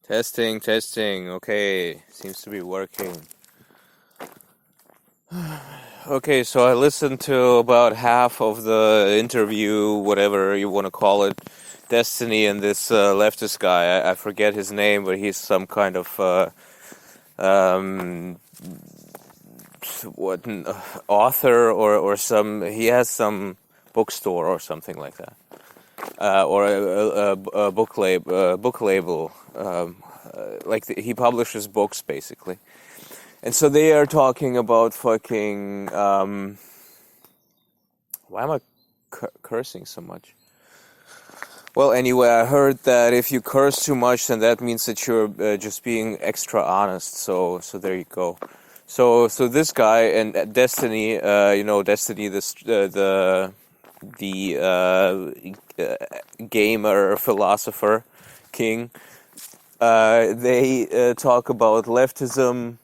Testing, testing. Okay, seems to be working. Okay, so I listened to about half of the interview, whatever you want to call it, Destiny and this leftist guy. I forget his name, but he's some kind of um, author or some. He has some bookstore or something like that, or a book label. He publishes books basically. And so they are talking about fucking. Why am I cursing so much? Well, anyway, I heard that if you curse too much, then that means that you're just being extra honest. So there you go. So this guy and Destiny, Destiny, the gamer philosopher king. They talk about leftism.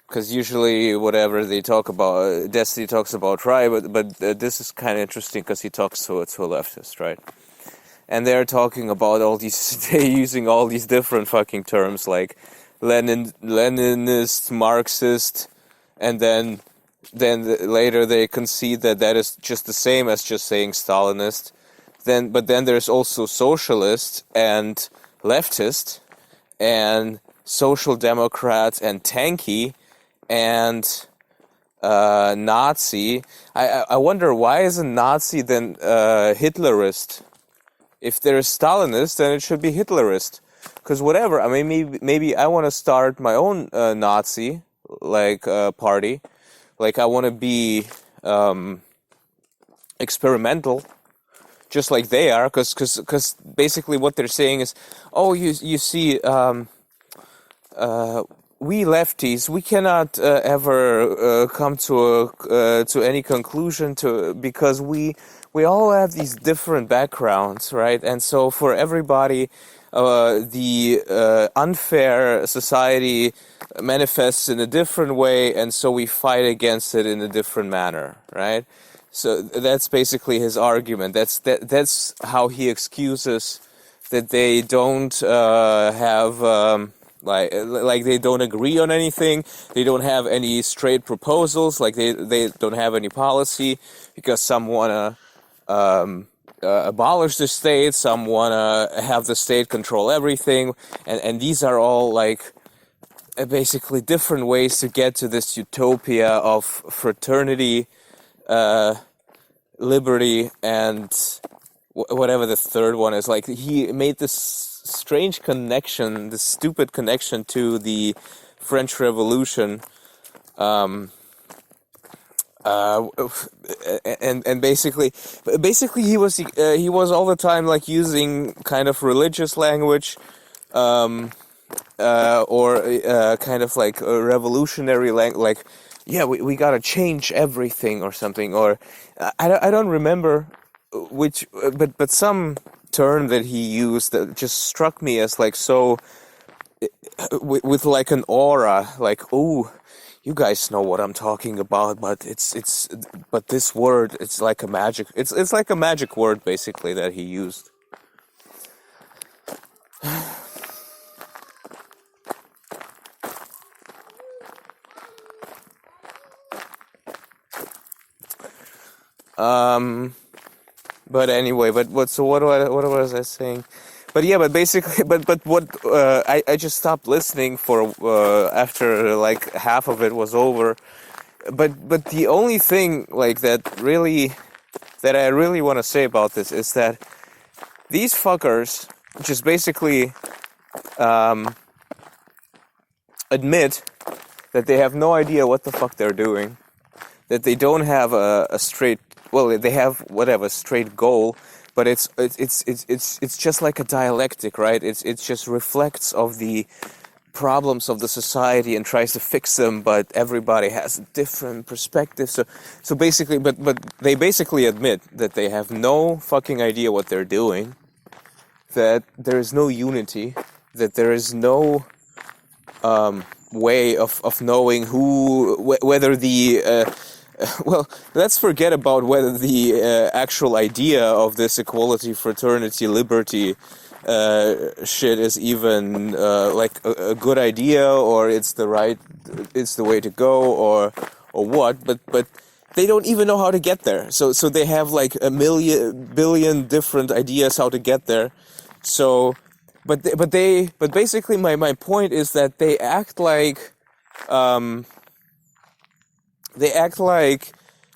Because usually, whatever they talk about, Destiny talks about right, but this is kind of interesting because he talks to a leftist, right? And they're talking about all these, they're using all these different fucking terms like Leninist, Marxist, and then later they concede that is just the same as just saying Stalinist. But then there's also socialist and leftist, and social democrat and tanky. And Nazi. I wonder, why isn't Nazi then Hitlerist? If there's Stalinist, then it should be Hitlerist. Because whatever, I mean, maybe I want to start my own Nazi party. Like I want to be experimental, just like they are. Because basically what they're saying is, oh, you see. We lefties, we cannot ever come to any conclusion because we all have these different backgrounds, right? And so for everybody, the unfair society manifests in a different way, and so we fight against it in a different manner, right? So that's basically his argument. That's how he excuses that they don't have. Like they don't agree on anything. They don't have any straight proposals. Like they don't have any policy because some wanna abolish the state. Some wanna have the state control everything. And these are all like basically different ways to get to this utopia of fraternity, liberty, and whatever the third one is. Like he made this strange connection, this stupid connection to the French Revolution, and basically he was all the time like using kind of religious language, or kind of like a revolutionary language, like yeah, we gotta change everything or something, or I don't remember which, but some term that he used that just struck me as like so with like an aura, like, oh, you guys know what I'm talking about, but but this word, it's like a magic, it's like a magic word basically that he used. But anyway, what was I saying? But yeah, but basically, but what I just stopped listening for after like half of it was over. But the only thing like that I really want to say about this is that these fuckers just basically admit that they have no idea what the fuck they're doing, that they don't have a straight. Well, they have whatever straight goal, but it's just like a dialectic, right? It just reflects of the problems of the society and tries to fix them, but everybody has a different perspective. So basically, but they basically admit that they have no fucking idea what they're doing, that there is no unity, that there is no way of knowing whether the well, let's forget about whether the actual idea of this equality, fraternity, liberty shit is even like a good idea, or it's the way to go, or what. But they don't even know how to get there. So they have like a billion different ideas how to get there. So, but basically my point is that they act like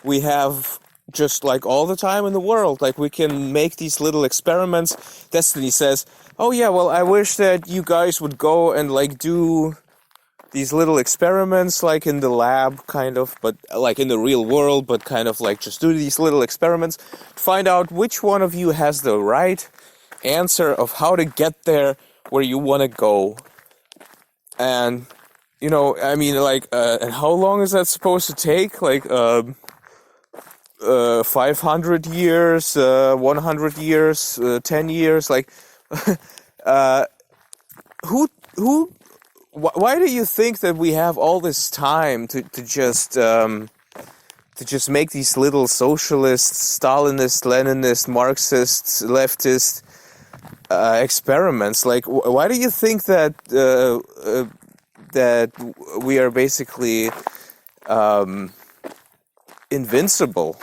we have just like all the time in the world. Like we can make these little experiments. Destiny says, "Oh yeah, well I wish that you guys would go and like do these little experiments like in the lab kind of, but like in the real world, but kind of like just do these little experiments, find out which one of you has the right answer of how to get there where you want to go." And I mean, like, and how long is that supposed to take? Like, 500 years, 100 years, 10 years? Like, who, why do you think that we have all this time to just make these little socialist, Stalinist, Leninist, Marxist, leftist experiments? Like, why do you think that we are basically invincible?